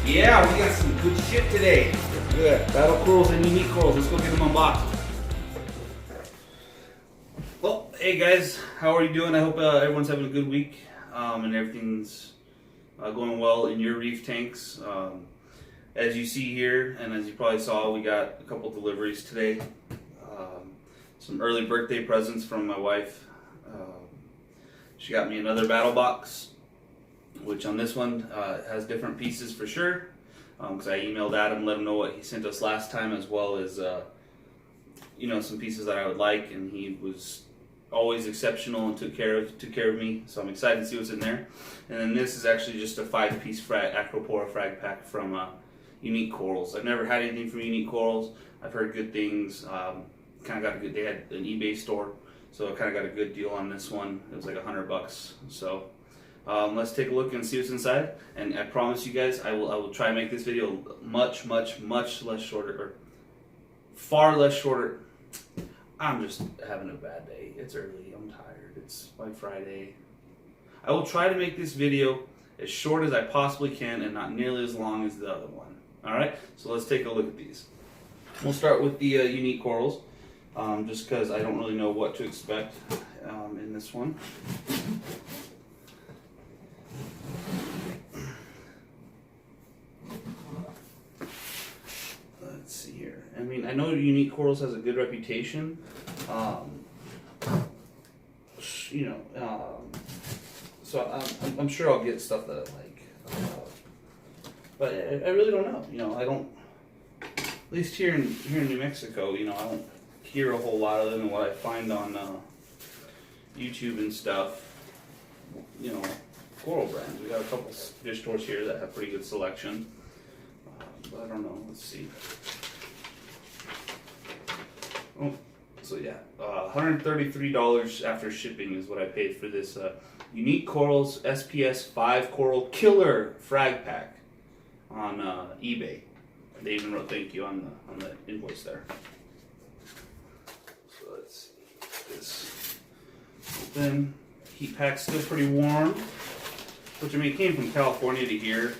Yeah, we got some good shit today. Good. Battle corals and unique corals. Let's go get them unboxed. Well, hey guys, how are you doing? I hope everyone's having a good week and everything's going well in your reef tanks. As you see here, and as you probably saw, we got a couple deliveries today. Some early birthday presents from my wife. She got me another battle box, which on this one has different pieces for sure, because I emailed Adam, let him know what he sent us last time, as well as some pieces that I would like, and he was always exceptional and took care of me. So I'm excited to see what's in there. And then this is actually just a 5-piece Acropora frag pack from Unique Corals. I've never had anything from Unique Corals. I've heard good things. Kind of got a good. They had an eBay store, so I kind of got a good deal on this one. It was like $100. So. Let's take a look and see what's inside, and I promise you guys I will try and make this video much less shorter, or far less shorter. I'm just having a bad day. It's early, I'm tired, it's by Friday. I will try to make this video as short as I possibly can and not nearly as long as the other one. Alright, so let's take a look at these. We'll start with the Unique Corals, just because I don't really know what to expect in this one. Let's see here. I mean, I know Unique Corals has a good reputation. So I'm sure I'll get stuff that I like. But I really don't know. I don't. At least here in New Mexico, I don't hear a whole lot other than what I find on YouTube and stuff. Coral brands. We got a couple fish stores here that have pretty good selection. But I don't know. Let's see. Oh, so yeah, $133 after shipping is what I paid for this Unique Corals SPS 5 Coral Killer Frag Pack on eBay. They even wrote thank you on the invoice there. So let's see. This open. Heat pack's still pretty warm. Which, I mean, it came from California to here.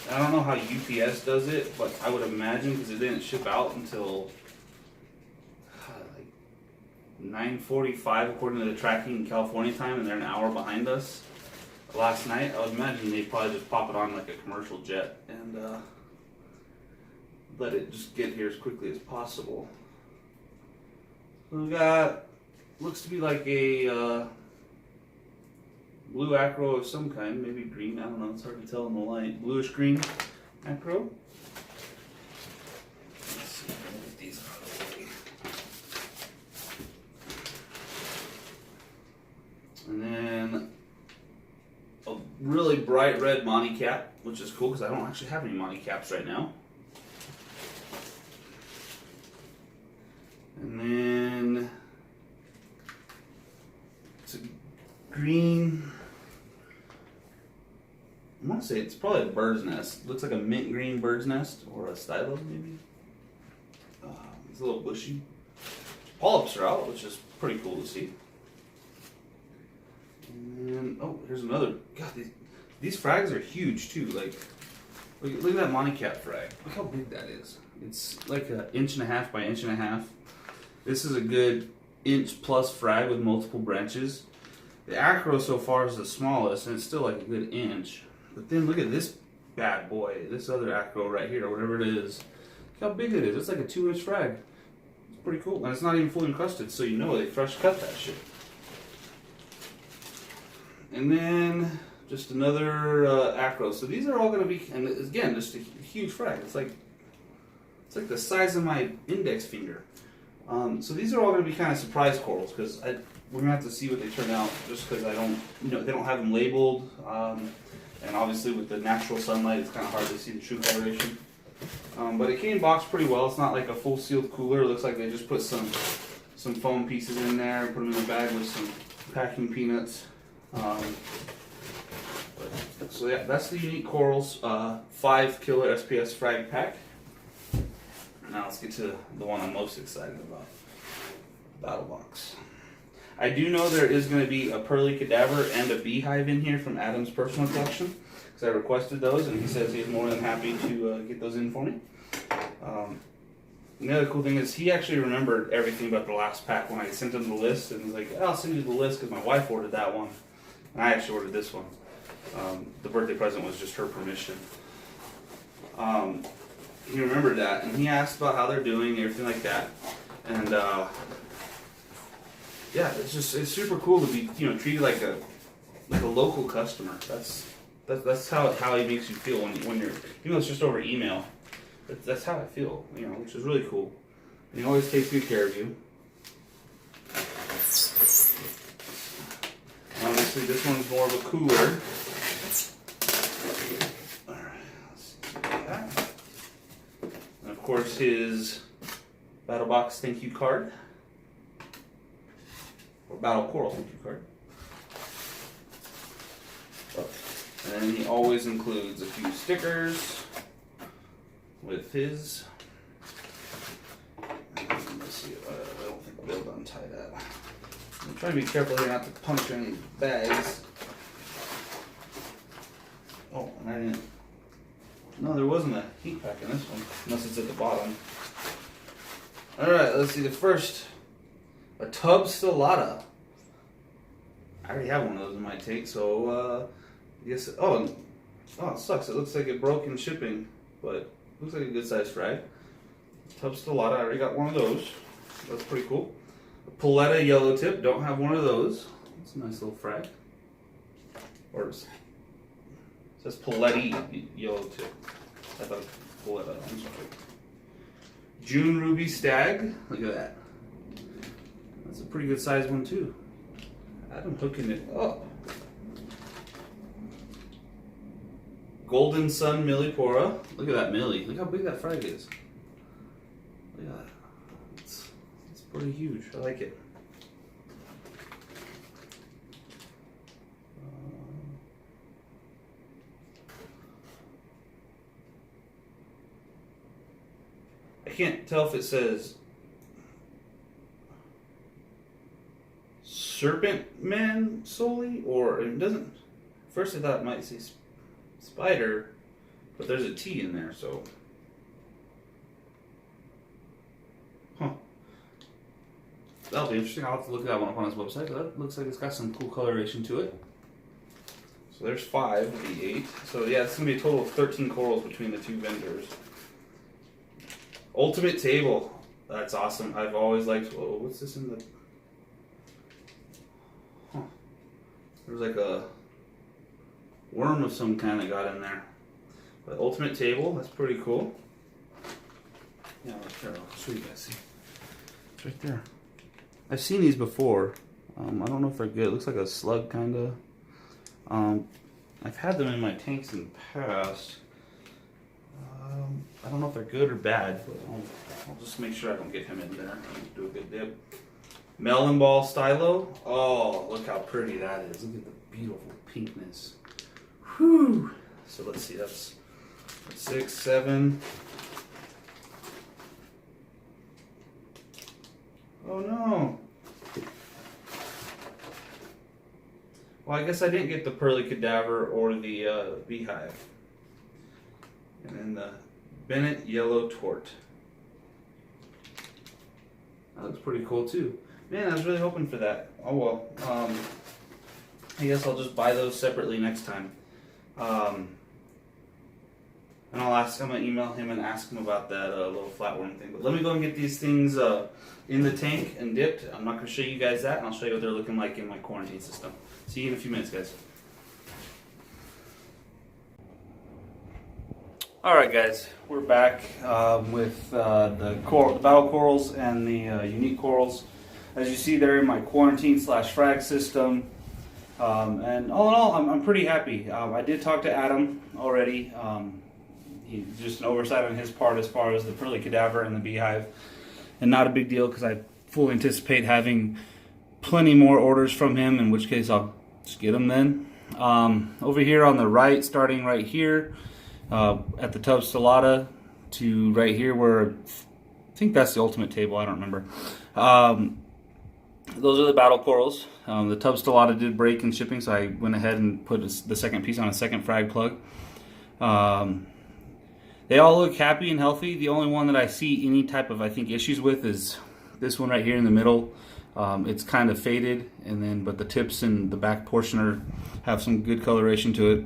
I don't know how UPS does it, but I would imagine, because it didn't ship out until like 9:45 according to the tracking in California time, and they're an hour behind us last night. I would imagine they probably just pop it on like a commercial jet and let it just get here as quickly as possible. So we got, looks to be like a blue acro of some kind, maybe green, I don't know, it's hard to tell in the light. Bluish green acro. Let's see, get these out of the way. And then a really bright red Monty cap, which is cool because I don't actually have any Monty caps right now. And then it's a green, I want to say it's probably a bird's nest. It looks like a mint green bird's nest, or a stylo maybe. It's a little bushy. Polyps are out, which is pretty cool to see. And oh, here's another. God, these frags are huge too. Like, look at that Monty cap frag. Look how big that is. It's like an 1.5 by 1.5 inches. This is a good inch plus frag with multiple branches. The acro so far is the smallest, and it's still like a good inch. But then look at this bad boy, this other acro right here, or whatever it is. Look how big it is. It's like a 2-inch frag. It's pretty cool, and it's not even fully encrusted, so they fresh cut that shit. And then just another acro. So these are all going to be, and again, just a huge frag. It's like the size of my index finger. So these are all going to be kind of surprise corals, because we're gonna have to see what they turn out, just because I don't, they don't have them labeled, and obviously with the natural sunlight, it's kind of hard to see the true coloration. But it came boxed pretty well. It's not like a full sealed cooler. It looks like they just put some foam pieces in there, put them in a bag with some packing peanuts. So yeah, that's the Unique Corals 5 Killer SPS Frag Pack. Now let's get to the one I'm most excited about, Battle Box. I do know there is going to be a Pearly Cadaver and a Beehive in here from Adam's personal collection, because I requested those, and he says he's more than happy to get those in for me. The other cool thing is he actually remembered everything about the last pack when I sent him the list, and he's like, I'll send you the list because my wife ordered that one, and I actually ordered this one. The birthday present was just her permission. He remembered that, and he asked about how they're doing, everything like that, and yeah, it's super cool to be treated like a local customer. That's how he makes you feel when you're, even though it's just over email. That's how I feel, which is really cool. And he always takes good care of you. Obviously, this one's more of a cooler. Alright, let's see that. And of course, his Battle Box thank you card. Or Battle Coral thank you card. And then he always includes a few stickers with his. Let's see, I don't think I'll be able to untie that. I'm trying to be careful here not to puncture any bags. Oh, and I didn't. No, there wasn't a heat pack in this one, unless it's at the bottom. Alright, let's see the first. A Tub Stellata. I already have one of those in my tank, so I guess. Oh, it sucks. It looks like it broke in shipping, but looks like a good size frag. Tub Stellata, I already got one of those. That's pretty cool. A Paletta Yellow Tip, don't have one of those. It's a nice little frag. Or it says Paletti Yellow Tip. I thought Paletta, I'm sorry. June Ruby Stag, look at that. That's a pretty good size one too. I'm hooking it up. Golden Sun Millipora. Look at that Millie. Look how big that frag is. Look at that. It's pretty huge. I like it. I can't tell if it says Serpent Man solely, or it doesn't. First I thought it might say Spider, but there's a T in there, so. Huh. That'll be interesting. I'll have to look at that one up on his website, but that looks like it's got some cool coloration to it. So there's 5 of the 8. So yeah, it's going to be a total of 13 corals between the two vendors. Ultimate Table. That's awesome. I've always liked. Whoa, what's this in the. Huh. There's like a worm of some kind that got in there. But Ultimate Table, that's pretty cool. Yeah, I'll show you guys. See, it's right there. I've seen these before. I don't know if they're good. It looks like a slug kind of. I've had them in my tanks in the past. I don't know if they're good or bad, but I'll just make sure I don't get him in there. I'll do a good dip. Melon Ball Stylo. Oh, look how pretty that is. Look at the beautiful pinkness. Whew. So let's see, that's 6, 7. Oh no. Well, I guess I didn't get the Pearly Cadaver or the Beehive. And then the Bennett Yellow Tort. That looks pretty cool too. Man, I was really hoping for that. Oh well. I guess I'll just buy those separately next time. And I'm gonna email him and ask him about that little flatworm thing. But let me go and get these things in the tank and dipped. I'm not gonna show you guys that, and I'll show you what they're looking like in my quarantine system. See you in a few minutes, guys. Alright guys, we're back with the battle corals and the unique corals. As you see, they're in my quarantine/frag system. And all in all, I'm pretty happy. I did talk to Adam already. Just an oversight on his part as far as the Pearly Cadaver and the Beehive. And not a big deal because I fully anticipate having plenty more orders from him, in which case I'll just get them then. Over here on the right, starting right here, at the Tub Stellata to right here where I think that's the Ultimate Table, I don't remember. those are the battle corals. The tub stellata did break in shipping, so I went ahead and put the second piece on a second frag plug. They all look happy and healthy. The only one that I see any type of, I think, issues with is this one right here in the middle. It's kind of faded, but the tips and the back portion have some good coloration to it.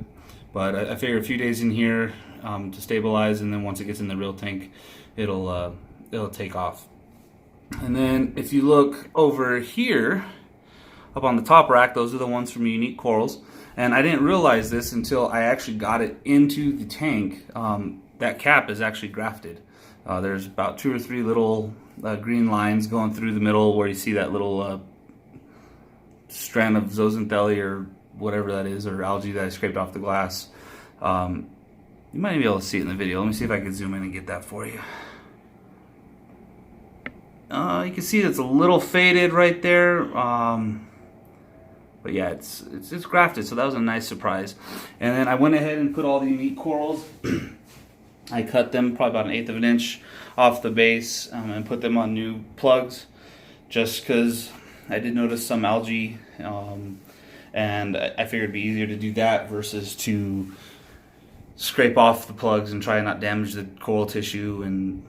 But I figure a few days in here to stabilize, and then once it gets in the real tank, it'll take off. And then if you look over here, up on the top rack, those are the ones from Unique Corals. And I didn't realize this until I actually got it into the tank. That cap is actually grafted. There's about 2 or 3 little green lines going through the middle where you see that little strand of zooxanthellae or whatever that is, or algae that I scraped off the glass. You might be able to see it in the video. Let me see if I can zoom in and get that for you. You can see it's a little faded right there. But yeah, it's grafted, so that was a nice surprise. And then I went ahead and put all the Unique Corals. I cut them probably about 1/8 of an inch off the base and put them on new plugs, just because I did notice some algae, and I figured it'd be easier to do that versus to scrape off the plugs and try and not damage the coral tissue. And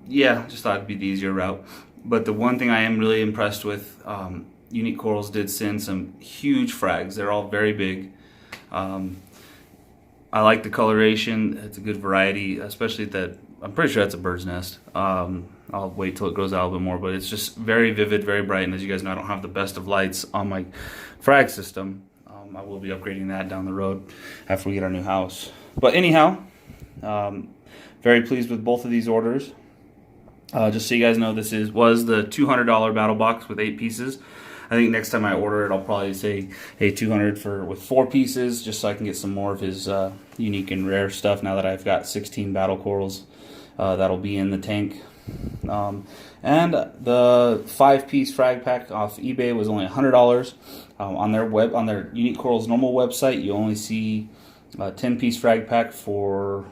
yeah, just thought it'd be the easier route. But the one thing I am really impressed with, Unique Corals did send some huge frags. They're all very big. I like the coloration. It's a good variety, especially that I'm pretty sure that's a bird's nest. I'll wait till it grows out a little bit more, but it's just very vivid, very bright. And as you guys know, I don't have the best of lights on my frag system. I will be upgrading that down the road after we get our new house. But anyhow, very pleased with both of these orders. Just so you guys know, this was the $200 battle box with 8 pieces. I think next time I order it, I'll probably say, hey, $200 with 4 pieces, just so I can get some more of his unique and rare stuff now that I've got 16 battle corals that'll be in the tank. And the 5-piece frag pack off eBay was only $100. On their Unique Corals normal website, you only see a 10-piece frag pack for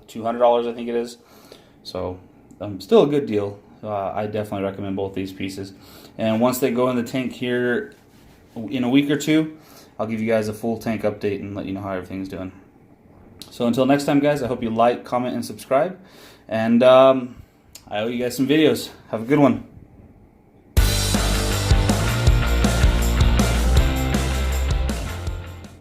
$200, I think it is. So still a good deal. I definitely recommend both these pieces. And once they go in the tank here in a week or 2, I'll give you guys a full tank update and let you know how everything's doing. So until next time, guys, I hope you like, comment, and subscribe. And I owe you guys some videos. Have a good one.